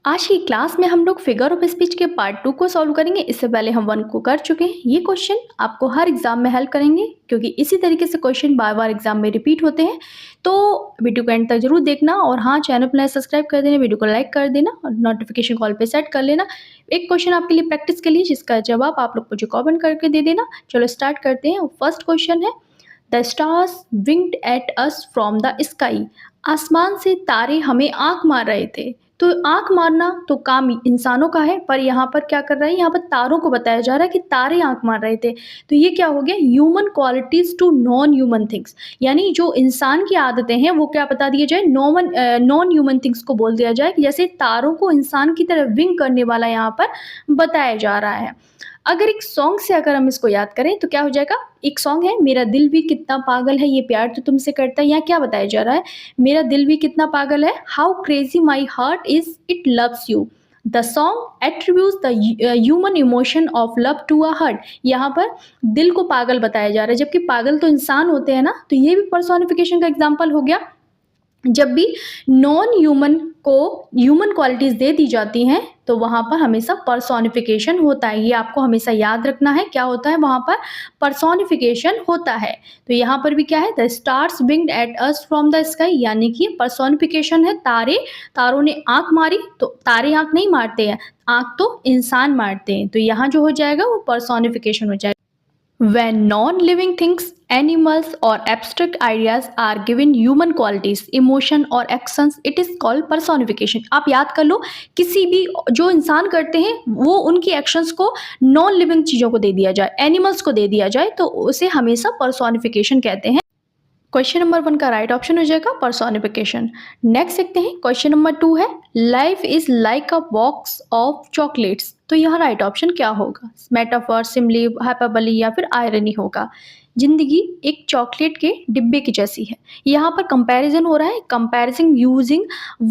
आज की क्लास में हम लोग फिगर ऑफ स्पीच के पार्ट 2 को सॉल्व करेंगे। इससे पहले हम 1 को कर चुके हैं। ये क्वेश्चन आपको हर एग्जाम में हेल्प करेंगे क्योंकि इसी तरीके से क्वेश्चन बार बार एग्जाम में रिपीट होते हैं। तो वीडियो को एंड तक जरूर देखना और हाँ, चैनल पर सब्सक्राइब कर देना, वीडियो को लाइक कर देना और नोटिफिकेशन कॉल पे सेट कर लेना। एक क्वेश्चन आपके लिए प्रैक्टिस के लिए जिसका जवाब आप लोग मुझे कमेंट करके दे देना। चलो स्टार्ट करते हैं। फर्स्ट क्वेश्चन है, the stars winked at us from the sky. आसमान से तारे हमें आंख मार रहे थे। तो आंख मारना तो काम इंसानों का है, पर यहाँ पर क्या कर रहा है, यहाँ पर तारों को बताया जा रहा है कि तारे आंख मार रहे थे। तो ये क्या हो गया, human qualities to non human things, यानी जो इंसान की आदतें हैं वो क्या बता दिया जाए, नॉन ह्यूमन थिंग्स को बोल दिया जाए कि जैसे तारों को इंसान की तरह विंग करने वाला यहाँ पर बताया जा रहा है। अगर एक सॉन्ग से अगर हम इसको याद करें तो क्या हो जाएगा, एक सॉन्ग है मेरा दिल भी कितना पागल है, ये प्यार तो तुमसे करता है। यहाँ क्या बताया जा रहा है, मेरा दिल भी कितना पागल है, how crazy my heart is it loves you. The song attributes the human emotion of love to a heart. यहाँ पर दिल को पागल बताया जा रहा है, जबकि पागल तो इंसान होते हैं ना। तो ये भी पर्सोनिफिकेशन का एग्जाम्पल हो गया। जब भी नॉन ह्यूमन को ह्यूमन क्वालिटीज दे दी जाती हैं तो वहां पर हमेशा पर्सोनिफिकेशन होता है। ये आपको हमेशा याद रखना है, क्या होता है वहां पर, पर्सोनिफिकेशन होता है। तो यहाँ पर भी क्या है, the stars winged eight us from the sky, यानी कि पर्सोनिफिकेशन है। तारों ने आंख मारी, तो तारे आंख नहीं मारते हैं, आंख तो इंसान मारते हैं। तो यहाँ जो हो जाएगा वो पर्सोनिफिकेशन हो जाएगा। When non-living things, animals or abstract ideas are given human qualities, emotion or actions, it is called personification। आप याद कर लो, किसी भी जो इंसान करते हैं वो उनकी एक्शंस को नॉन लिविंग चीज़ों को दे दिया जाए, एनिमल्स को दे दिया जाए तो उसे हमेशा पर्सोनिफिकेशन कहते हैं। क्वेश्चन नंबर 1 का राइट ऑप्शन हो जाएगा पर्सोनिफिकेशन। नेक्स्ट देखते हैं, क्वेश्चन नंबर 2 है, life is like a box of chocolates. तो यह राइट ऑप्शन क्या होगा, मेटाफर, सिमली, हाइपरबोली या फिर आयरनी होगा। जिंदगी एक चॉकलेट के डिब्बे की जैसी है। यहाँ पर कंपैरिजन हो रहा है, comparison using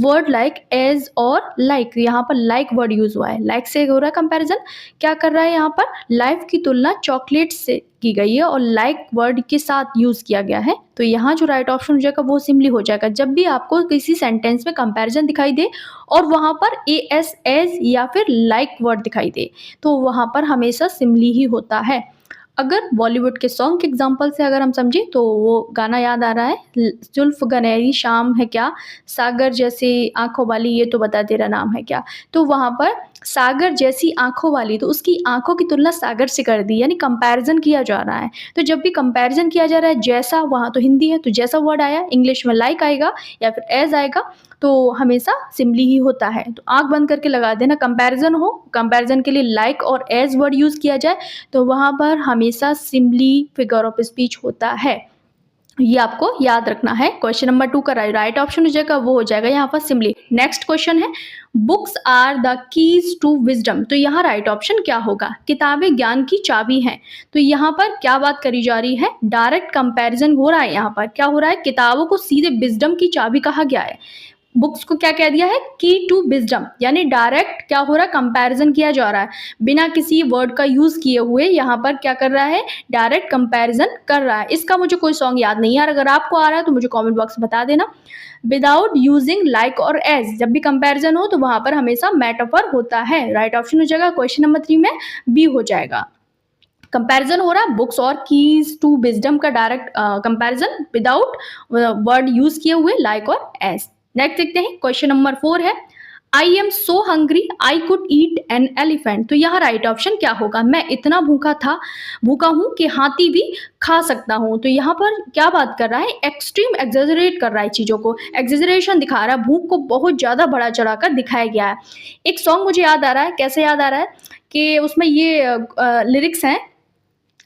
word like as और लाइक। यहाँ पर लाइक वर्ड यूज हुआ है, लाइक से हो रहा है कंपैरिजन। क्या कर रहा है, यहाँ पर लाइफ की तुलना चॉकलेट से की गई है और लाइक वर्ड के साथ यूज किया गया है। तो यहाँ जो राइट ऑप्शन हो जाएगा वो सिंपली हो जाएगा। जब भी आपको किसी सेंटेंस में कंपैरिजन दिखाई दे और वहां पर एस एज या फिर लाइक वर्ड दिखाई दे तो वहां पर हमेशा सिंपली ही होता है। अगर बॉलीवुड के सॉन्ग के एग्जांपल से अगर हम समझे तो वो गाना याद आ रहा है, जुल्फ गनहरी शाम है क्या, सागर जैसी आंखों वाली ये तो बता तेरा नाम है क्या। तो वहां पर सागर जैसी आंखों वाली, तो उसकी आंखों की तुलना सागर से कर दी, यानी कंपैरिजन किया जा रहा है। तो जब भी कंपैरिजन किया जा रहा है, जैसा, वहां तो हिंदी है तो जैसा वर्ड आया, इंग्लिश में लाइक आएगा या फिर एज आएगा, तो हमेशा सिंपली ही होता है। तो आंख बंद करके लगा देना, कंपैरिजन हो, कंपैरिजन के लिए लाइक और एज वर्ड यूज किया जाए तो वहां पर हमेशा सिंपली फिगर ऑफ स्पीच होता है। ये आपको याद रखना है। क्वेश्चन नंबर 2 का राइट ऑप्शन हो जाएगा वो हो जाएगा यहाँ पर सिंपली। नेक्स्ट क्वेश्चन है, books are the keys to wisdom. तो यहाँ राइट ऑप्शन क्या होगा, किताबें ज्ञान की चाबी हैं। तो यहाँ पर क्या बात करी जा रही है, डायरेक्ट कंपैरिजन हो रहा है। यहाँ पर क्या हो रहा है, किताबों को सीधे विजडम की चाबी कहा गया है। बुक्स को क्या कह दिया है, की टू विजडम, यानी डायरेक्ट क्या हो रहा है, कंपैरिजन किया जा रहा है बिना किसी वर्ड का यूज किए हुए। यहाँ पर क्या कर रहा है, डायरेक्ट कंपैरिजन कर रहा है। इसका मुझे कोई सॉन्ग याद नहीं है, अगर आपको आ रहा है तो मुझे कमेंट बॉक्स में बता देना। विदाउट यूजिंग लाइक और एज, जब भी कंपैरिजन हो तो वहां पर हमेशा मेटाफर होता है। राइट ऑप्शन हो जाएगा क्वेश्चन नंबर 3 में बी हो जाएगा। कंपैरिजन हो रहा है बुक्स और कीज टू विजडम का direct comparison without word use किए हुए लाइक और एज। नेक्स्ट देखते हैं, क्वेश्चन नंबर 4 है, आई am so hungry I could eat an elephant. तो यहाँ राइट ऑप्शन क्या होगा, मैं इतना भूखा हूं कि हाथी भी खा सकता हूं। तो यहाँ पर क्या बात कर रहा है, एक्सट्रीम एक्सेजरेट कर रहा है चीजों को, एक्सेजरेशन दिखा रहा है, भूख को बहुत ज्यादा बढ़ा चढ़ाकर दिखाया गया है। एक सॉन्ग मुझे याद आ रहा है, कैसे याद आ रहा है कि उसमें ये लिरिक्स हैं,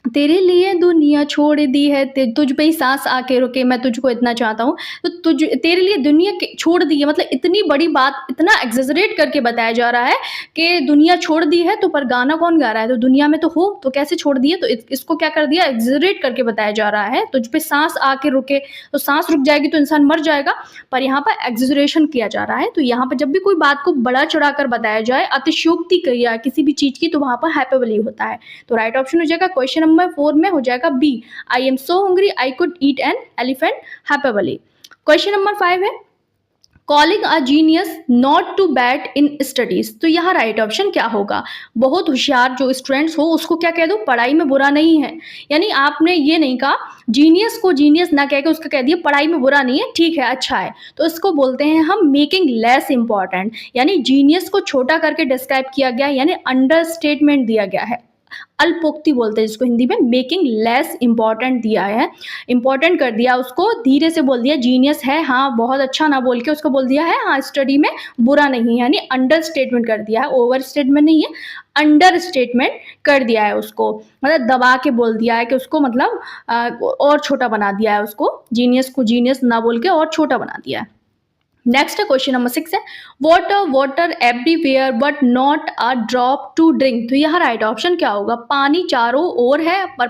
तेरे लिए दुनिया छोड़ दी है, तुझ पे ही सांस आके रुके, मैं तुझको इतना चाहता हूँ। तो तेरे लिए दुनिया छोड़ दी है, मतलब इतनी बड़ी बात, इतना एग्जेजरेट करके बताया जा रहा है कि दुनिया छोड़ दी है। तो पर गाना कौन गा रहा है, तो दुनिया में तो हो, तो कैसे छोड़ दी है। तो इसको क्या कर दिया, एग्जेजरेट करके बताया जा रहा है। तुझ पे सांस आके रुके, तो सांस रुक जाएगी तो इंसान मर जाएगा, पर यहाँ पर एग्जेजरेशन किया जा रहा है। तो यहाँ पर जब भी कोई बात को बड़ा चढ़ाकर बताया जाए, अतिशयोक्ति किया किसी भी चीज की, तो वहां पर हाइपरबोली होता है। तो राइट ऑप्शन हो जाएगा क्वेश्चन नंबर 4 में हो जाएगा B, I am so hungry I could eat an elephant, hyperbole. Question number 5 है, calling a genius not too bad in studies. तो यहाँ राइट ऑप्शन क्या होगा? बहुत होशियार जो स्टूडेंट्स हो उसको क्या कह दो? पढ़ाई में बुरा नहीं है। यानी आपने ये नहीं कहा, जीनियस को जीनियस ना कह के उसका कह दिया पढ़ाई में बुरा नहीं है, ठीक है, अच्छा है। तो इसको बोलते हैं हम मेकिंग लेस इंपॉर्टेंट, यानी जीनियस को छोटा करके डिस्क्राइब किया गया, यानी अंडर स्टेटमेंट दिया गया है। अल्पोक्ति बोलते हैं जिसको हिंदी में, मेकिंग लेस इंपॉर्टेंट दिया है, इंपॉर्टेंट कर दिया उसको, धीरे से बोल दिया जीनियस है हाँ बहुत अच्छा, ना बोल के उसको बोल दिया है हाँ स्टडी में बुरा नहीं है, यानी अंडर स्टेटमेंट कर दिया है, ओवर स्टेटमेंट नहीं है, अंडर स्टेटमेंट कर दिया है उसको, मतलब दबा के बोल दिया है कि उसको मतलब और छोटा बना दिया है उसको, जीनियस को जीनियस ना बोल के और छोटा बना दिया है। नेक्स्ट क्वेश्चन नंबर 6 है, water water everywhere but not a drop to drink. तो यहाँ राइट ऑप्शन क्या होगा? पानी चारों ओर है पर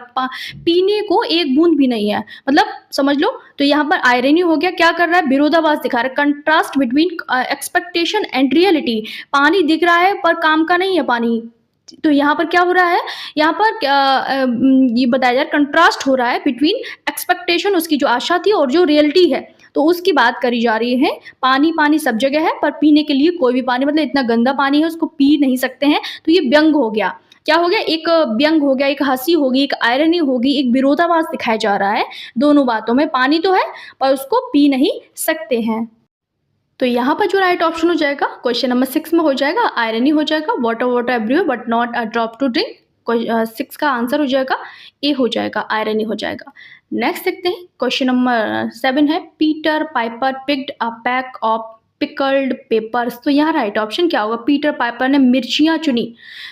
पीने को एक बूंद भी नहीं है, मतलब समझ लो। तो यहाँ पर आयरनी हो गया, क्या कर रहा है? विरोधाभास दिखा रहा है, contrast between expectation and reality. पानी दिख रहा है पर काम का नहीं है पानी, तो यहाँ पर क्या हो रहा है? यहाँ पर ये बताया जा रहा है कंट्रास्ट हो रहा है बिटवीन एक्सपेक्टेशन, उसकी जो आशा थी, और जो रियलिटी है, तो उसकी बात करी जा रही है। पानी पानी सब जगह है पर पीने के लिए कोई भी पानी, मतलब इतना गंदा पानी है उसको पी नहीं सकते हैं। तो ये व्यंग हो गया, क्या हो गया? एक व्यंग हो गया, एक हंसी होगी, एक आयरनी होगी, एक विरोधाभास दिखाया जा रहा है दोनों बातों में। पानी तो है पर उसको पी नहीं सकते हैं। तो यहाँ पर जो राइट ऑप्शन हो जाएगा क्वेश्चन नंबर 6 में हो जाएगा आयरनी हो जाएगा, water water everywhere but not a drop to drink. 6 का आंसर हो जाएगा ए हो जाएगा, आयरनी हो जाएगा। नेक्स्ट देखते हैं क्वेश्चन नंबर 7 है, Peter Piper picked a pack of pickled papers. तो यहाँ राइट ऑप्शन क्या होगा? पीटर पाइपर ने मिर्चियाँ चुनी।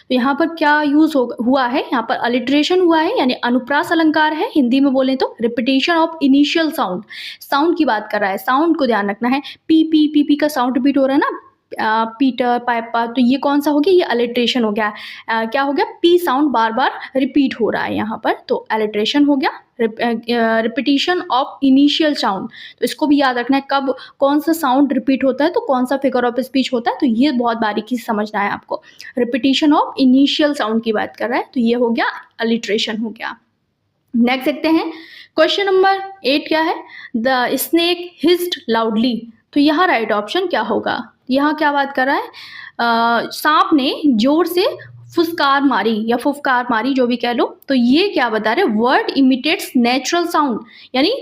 तो यहाँ पर क्या यूज हुआ है? यहाँ पर अलिट्रेशन हुआ है, यानी अनुप्रास अलंकार है, हिंदी में बोले तो repetition of initial sound, sound की बात कर रहा है, साउंड को ध्यान रखना है। पी पी पी पी का साउंड रिपीट हो रहा है ना, पीटर पाइपर, तो ये कौन सा हो गया? ये अलिट्रेशन हो गया। क्या हो गया? पी साउंड बार बार रिपीट हो रहा है यहाँ पर, तो अलिट्रेशन हो गया, रिपीटिशन ऑफ इनिशियल साउंड। तो इसको भी याद रखना है, कब कौन सा साउंड रिपीट होता है तो कौन सा फिगर ऑफ स्पीच होता है, तो ये बहुत बारीकी से समझना है आपको। रिपीटिशन ऑफ इनिशियल साउंड की बात कर रहा है, तो ये हो गया अलिट्रेशन हो गया। नेक्स्ट देखते हैं क्वेश्चन नंबर 8 क्या है? The snake hissed loudly. तो यहाँ राइट ऑप्शन क्या होगा? यहाँ क्या बात कर रहा है? सांप ने जोर से फुसकार मारी या फुफकार मारी, जो भी कह लो। तो ये क्या बता रहे? वर्ड इमिटेट्स नेचुरल साउंड, यानी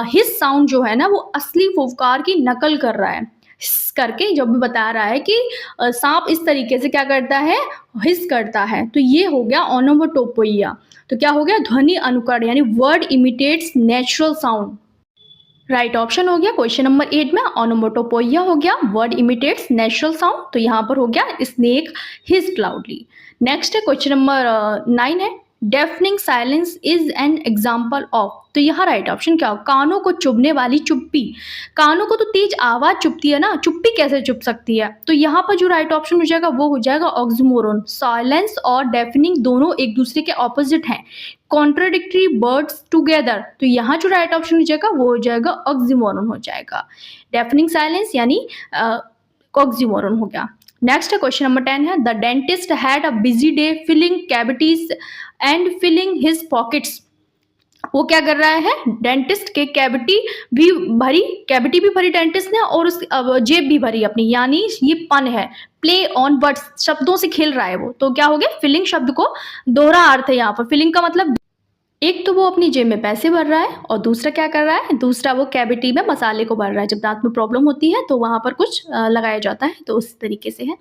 हिस साउंड जो है ना वो असली फुफकार की नकल कर रहा है। हिस करके जब भी बता रहा है कि सांप इस तरीके से क्या करता है? हिस करता है। तो ये हो गया ओनोमोटोपोइया। तो क्या हो गया? ध्वनि अनुकरण, यानी word imitates natural sound. Right option हो गया क्वेश्चन नंबर 8 में ओनोमोटोपोइया हो गया, वर्ड इमिटेट्स नेचुरल साउंड। तो यहाँ पर हो गया स्नेक हिस्ड लाउडली। नेक्स्ट है क्वेश्चन नंबर 9 है, deafening silence is an example of. तो यहाँ राइट ऑप्शन क्या हो? कानों को चुभने वाली चुप्पी। कानों को तो तेज आवाज चुभती है ना, चुप्पी कैसे चुप सकती है? तो यहाँ पर जो राइट ऑप्शन हो जाएगा वो हो जाएगा ऑक्सीमोरोन। साइलेंस और डेफनिंग दोनों एक दूसरे के ऑपोजिट हैं, कॉन्ट्राडिक्टरी वर्ड्स टुगेदर। तो यहाँ जो राइट ऑप्शन हो जाएगा वो हो जाएगा ऑक्सीमोरोन हो जाएगा। डेफनिंग साइलेंस यानी ऑक्सीमोरोन हो गया। नेक्स्ट है क्वेश्चन नंबर 10 है, the dentist had a busy day filling cavities and filling his pockets. वो क्या कर रहा है? डेंटिस्ट के कैविटी भी भरी डेंटिस्ट ने, और उस जेब भी भरी अपनी, यानी ये पन है, प्ले ऑन वर्ड्स, शब्दों से खेल रहा है वो। तो क्या हो गया? फिलिंग शब्द को दोहरा अर्थ है यहाँ पर। फिलिंग का मतलब एक तो वो अपनी जेब में पैसे भर रहा है, और दूसरा क्या कर रहा है? दूसरा वो कैविटी में मसाले को भर रहा है। जब दांत में प्रॉब्लम होती है तो वहां पर कुछ लगाया जाता है, तो उस तरीके से है।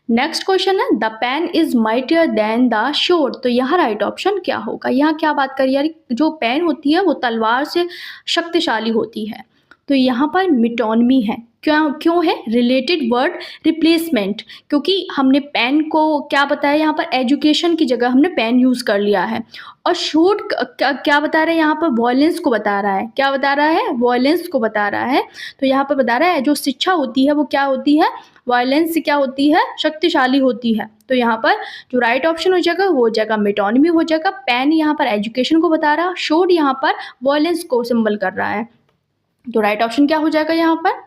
नेक्स्ट क्वेश्चन है, the pen is mightier than the sword. तो यहाँ राइट ऑप्शन क्या होगा? यहाँ क्या बात करी यार? जो पेन होती है वो तलवार से शक्तिशाली होती है। तो यहाँ पर मिटोनमी है, क्यों है? रिलेटेड वर्ड रिप्लेसमेंट, क्योंकि हमने पेन को क्या बताया यहाँ पर? एजुकेशन की जगह हमने पेन यूज कर लिया है। और शोर्ड क्या बता रहा है यहाँ पर? वॉयलेंस को बता रहा है। क्या बता रहा है? वॉयलेंस को बता रहा है। तो यहाँ पर बता रहा है जो शिक्षा होती है वो क्या होती है? वायलेंस से क्या होती है? शक्तिशाली होती है। तो यहाँ पर जो राइट ऑप्शन हो जाएगा वो हो जाएगा मेटोनमी हो जाएगा। पेन यहाँ पर एजुकेशन को बता रहा है, शोड यहाँ पर वायलेंस को सिंबल कर रहा है। तो राइट ऑप्शन क्या हो जाएगा यहाँ पर?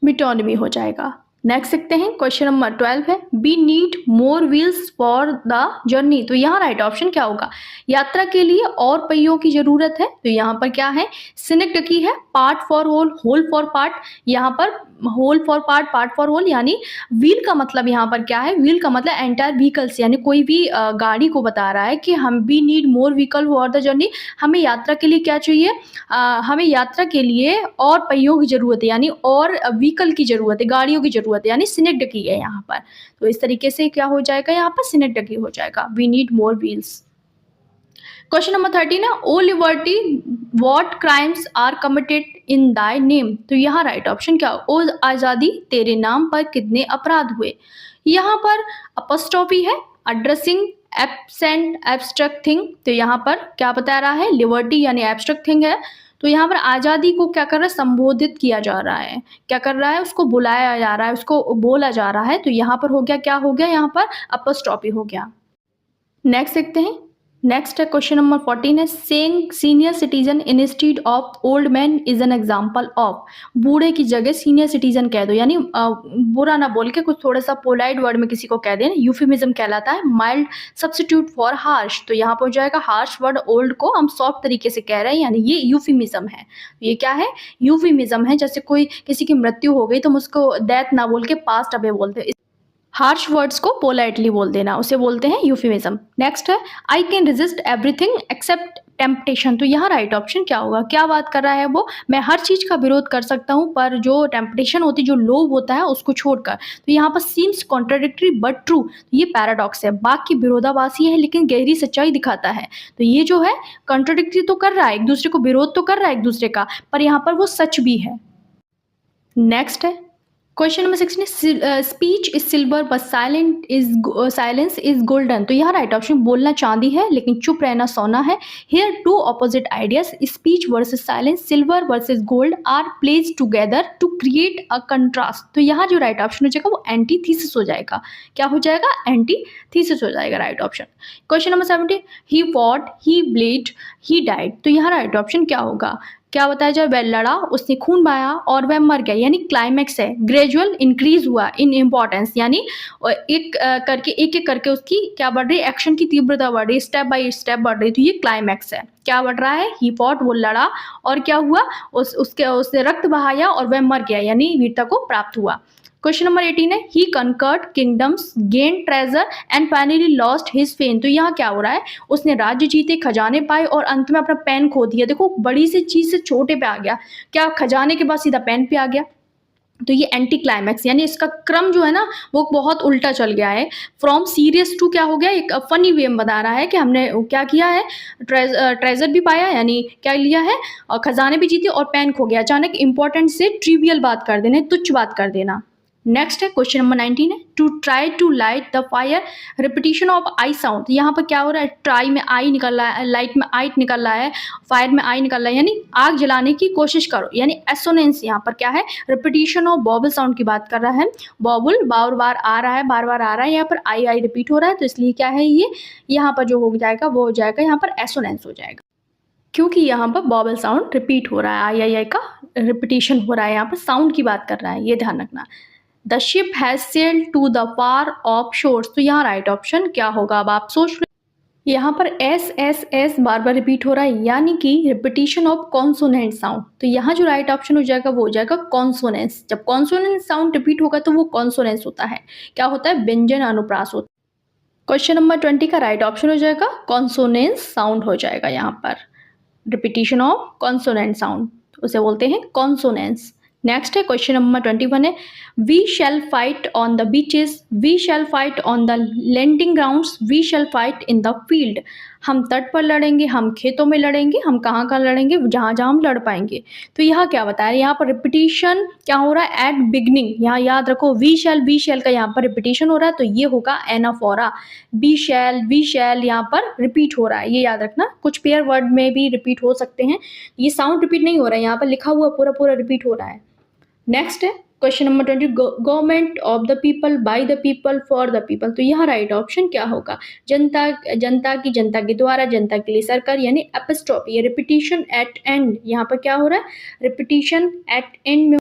मेटोनमी हो जाएगा। नेक्स्ट देखते हैं, क्वेश्चन नंबर 12 है, we need more wheels for the journey. तो यहाँ राइट ऑप्शन क्या होगा, यात्रा के लिए और पहियों की जरूरत है। तो यहाँ पर क्या है, सिनेक्टकी है, part for whole, whole for part. यहाँ पर whole for part, part for whole, यानी व्हील का मतलब यहाँ पर क्या है, व्हील का मतलब एंटायर व्हीकल्स, यानी कोई भी गाड़ी को बता रहा है कि हम we need more vehicle for the journey, हमें यात्रा के लिए क्या चाहिए, हमें यात्रा के लिए और पहियों की जरूरत है, यानी और व्हीकल की जरूरत है, गाड़ियों की जरूरत है, यानी सिनेक्टकी है यहाँ पर। तो इस तरीके से क्या हो जाएगा, यहाँ पर सिनेक्टकी हो जाएगा, we need more wheels. Question number 13 है, O liberty what crimes are committed in thy name. तो यहाँ राइट ऑप्शन क्या हो, ओ आज़ादी तेरे नाम पर कितने अपराध हुए। यहाँ पर अपस्ट्रॉफी है, एड्रेसिंग एब्सेंट एब्स्ट्रैक्ट थिंग। तो यहाँ पर क्या बता रहा है, लिबर्टी यानी एब्स्ट्रैक्ट थिंग है, तो यहाँ पर आज़ादी को क्या कर रहा है, संबोधित किया जा रहा है, क्या कर रहा है, उसको बुलाया जा रहा है, उसको बोला जा रहा है। तो यहाँ पर हो गया, क्या हो गया, यहाँ पर अपस्ट्रॉफी हो गया। नेक्स्ट देखते हैं, नेक्स्ट है क्वेश्चन नंबर 14 है, saying senior citizen instead of old man is an example of. बूढ़े की जगह सीनियर सिटीजन कह दो, यानी बुरा ना बोल के कुछ थोड़ा सा पोलाइट वर्ड में किसी को कह देना, यूफिमिज्म कहलाता है। माइल्ड सब्स्टिट्यूट फॉर हार्श, तो यहाँ पर हो जाएगा हार्श वर्ड, ओल्ड को हम सॉफ्ट तरीके से कह रहे हैं, यानी ये यूफिमिज्म है। ये क्या है, यूफिमिज्म है। जैसे कोई किसी की मृत्यु हो गई तो हम उसको डेथ ना बोल के पास्ट अवे बोलते हैं, हार्श वर्ड्स को पोलाइटली बोल देना, उसे बोलते हैं यूफिमिज्म। नेक्स्ट है, I can resist everything except temptation. तो यहाँ राइट ऑप्शन क्या होगा, क्या बात कर रहा है वो, मैं हर चीज का विरोध कर सकता हूँ पर जो टेम्पटेशन होती है, जो लोभ होता है, उसको छोड़कर। तो यहाँ पर सीम्स कॉन्ट्राडिक्टरी बट ट्रू, ये पैराडॉक्स है, वाक्य विरोधाभासी है लेकिन गहरी सच्चाई दिखाता है। तो ये जो है कॉन्ट्राडिक्टरी तो कर रहा है, एक दूसरे को विरोध तो कर रहा है एक दूसरे का, पर यहाँ पर वो सच भी है। नेक्स्ट है question number 16, speech is silver but silence is golden. तो यहाँ राइट ऑप्शन, बोलना चांदी है लेकिन चुप रहना सोना है। Here two opposite ideas, speech versus silence, silver versus gold are placed together to create a contrast. तो यहाँ जो राइट ऑप्शन हो जाएगा वो एंटीथीसिस हो जाएगा, क्या हो जाएगा, एंटीथीसिस हो जाएगा right option. Question number 17, he fought, he bleed, he died. तो यहाँ राइट ऑप्शन क्या होगा, क्या बताया जाए, वह लड़ा, उसने खून बहाया और वह मर गया, यानी क्लाइमैक्स है, ग्रेजुअल इंक्रीज हुआ इन इम्पोर्टेंस, यानी एक एक करके उसकी क्या बढ़ रही है, एक्शन की तीव्रता बढ़ रही है, स्टेप बाय स्टेप बढ़ रही है। तो ये क्लाइमैक्स है, क्या बढ़ रहा है, ही फॉट, वो लड़ा और क्या हुआ, उसने रक्त बहाया और वह मर गया, यानी वीरता को प्राप्त हुआ। क्वेश्चन नंबर 18 है, he conquered kingdoms, gain treasure and finally lost his fame. तो यहाँ क्या हो रहा है, उसने राज्य जीते, खजाने पाए और अंत में अपना पेन खो दिया। देखो बड़ी सी चीज से छोटे पे आ गया, क्या खजाने के बाद सीधा पेन पे आ गया। तो ये एंटी क्लाइमैक्स, यानी इसका क्रम जो है ना वो बहुत उल्टा चल गया है, फ्रॉम सीरियस टू क्या हो गया, एक फनी वे में बता रहा है कि हमने क्या किया है, ट्रेजर भी पाया, यानी क्या लिया है, और खजाने भी जीते और पेन खो गया। अचानक इंपॉर्टेंट से ट्रिवियल बात कर देना, तुच्छ बात कर देना। नेक्स्ट है क्वेश्चन नंबर 19 है, to try to light the fire, repetition of I sound. यहाँ पर क्या हो रहा है, ट्राई में आई निकल रहा है, लाइट में आइट निकल रहा है, फायर में आई निकल रहा है, यानी आग जलाने की कोशिश करो, यानी एसोनेंस यहाँ पर क्या है, रिपीटिशन ऑफ बॉबल साउंड की बात कर रहा है। बॉबल बार बार आ रहा है, बार बार आ रहा है, यहाँ पर आई आई रिपीट हो रहा है, तो इसलिए क्या है ये, यहाँ पर जो हो जाएगा वो हो जाएगा यहाँ पर एसोनेंस हो जाएगा, क्योंकि यहाँ पर बॉबल साउंड रिपीट हो रहा है, आई का रिपीटिशन हो रहा है, यहाँ पर साउंड की बात कर रहा है, ये ध्यान रखना। The ship has sailed to the far of shores. तो यहाँ राइट ऑप्शन क्या होगा, अब आप सोच लो, यहाँ पर एस एस एस बार बार रिपीट हो रहा है, यानी कि रिपीटिशन ऑफ कॉन्सोनेंट साउंड। तो यहाँ जो राइट ऑप्शन हो जाएगा वो हो जाएगा कॉन्सोनेंस। जब कॉन्सोनेंट साउंड रिपीट होगा तो वो कॉन्सोनेंस होता है, क्या होता है, व्यंजन अनुप्रास होता है। क्वेश्चन नंबर 20 का राइट ऑप्शन हो जाएगा कॉन्सोनेंस साउंड हो जाएगा, यहाँ पर रिपीटिशन ऑफ कॉन्सोनेंट साउंड उसे बोलते हैं कॉन्सोनेंस। नेक्स्ट है क्वेश्चन नंबर 21 है, we shall fight on the beaches, we shall fight on the landing grounds, we shall fight in the fields. हम तट पर लड़ेंगे, हम खेतों में लड़ेंगे, हम कहाँ लड़ेंगे, जहाँ जहाँ हम लड़ पाएंगे। तो यहाँ क्या बताया, यहाँ पर रिपीटिशन क्या हो रहा है, एट बिगनिंग, यहाँ याद रखो वी शैल का यहाँ पर रिपीटिशन हो रहा है, तो ये होगा एनाफोरा, वी शैल यहाँ पर रिपीट हो रहा है, ये याद रखना। कुछ पेयर वर्ड में भी रिपीट हो सकते हैं, ये साउंड रिपीट नहीं हो रहा है, यहाँ पर लिखा हुआ पूरा रिपीट हो रहा है। नेक्स्ट है question number 20, government of the people, by the people, for the people. तो यहाँ राइट ऑप्शन क्या होगा, जनता जनता के द्वारा, जनता के लिए सरकार, यानी एपिस्ट्रोफी। ये रिपीटिशन एट एंड, यहाँ पर क्या हो रहा है, रिपीटिशन एट एंड में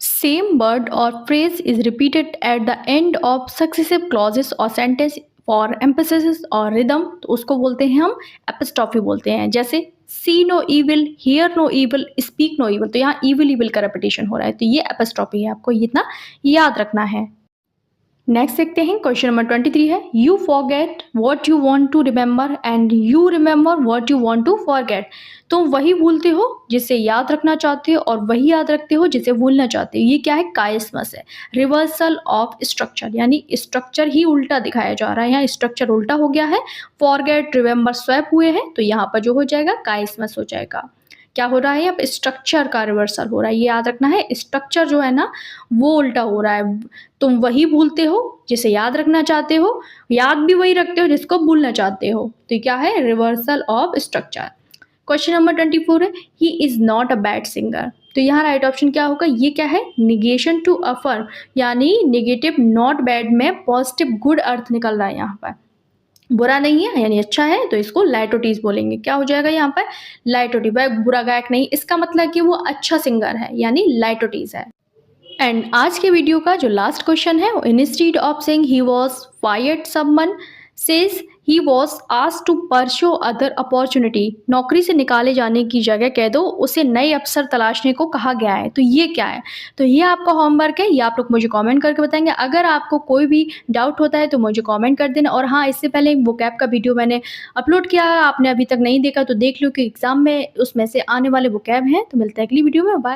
Same word or phrase is repeated at the end of successive clauses or sentence for emphasis or rhythm, तो उसको बोलते हैं हम एपिस्ट्रॉफी बोलते हैं। जैसे see no evil, hear no evil, speak no evil, तो यहाँ evil evil का repetition हो रहा है, तो ये एपिस्ट्रॉफी है, आपको ये इतना याद रखना है। नेक्स्ट देखते हैं, क्वेश्चन नंबर 23 है, you forget what you want to remember and you remember what you want to forget. तुम वही भूलते हो जिसे याद रखना चाहते हो और वही याद रखते हो जिसे भूलना चाहते हो। ये क्या है? काइस्मस है, रिवर्सल ऑफ स्ट्रक्चर, यानी स्ट्रक्चर ही उल्टा दिखाया जा रहा है, यहाँ स्ट्रक्चर उल्टा हो गया है। फॉरगेट रिमेंबर स्वैप हुए हैं, तो यहाँ पर जो हो जाएगा काइस्मस हो जाएगा। क्या हो रहा है? अब स्ट्रक्चर का रिवर्सल हो रहा है, ये याद रखना है, स्ट्रक्चर जो है ना वो उल्टा हो रहा है। तुम वही भूलते हो जिसे याद रखना चाहते हो, याद भी वही रखते हो जिसको भूलना चाहते हो, तो क्या है? Reversal of structure. Question number 24 है, he is not a bad singer, तो यहाँ राइट ऑप्शन क्या होगा? ये क्या है? निगेशन टू अफर्म, यानी निगेटिव नॉट बैड में पॉजिटिव गुड अर्थ निकल रहा है यहाँ पर। बुरा नहीं है यानी अच्छा है, तो इसको लाइटोटीज बोलेंगे। क्या हो जाएगा यहाँ पर? लाइटोटी। वह बुरा गायक नहीं, इसका मतलब कि वो अच्छा सिंगर है, यानी लाइटोटीज है। एंड आज के वीडियो का जो लास्ट क्वेश्चन है, instead of saying he was fired someone says he was asked to pursue other opportunity, नौकरी से निकाले जाने की जगह कह दो उसे नए अवसर तलाशने को कहा गया है, तो ये क्या है? तो ये आपका होमवर्क है, ये आप लोग मुझे कमेंट करके बताएंगे। अगर आपको कोई भी डाउट होता है तो मुझे कमेंट कर देना। और हाँ, इससे पहले वोकैब का वीडियो मैंने अपलोड किया है, आपने अभी तक नहीं देखा तो देख लो कि एग्जाम में उसमें से आने वाले वोकैब हैं। तो मिलते हैं अगली वीडियो में, बाय।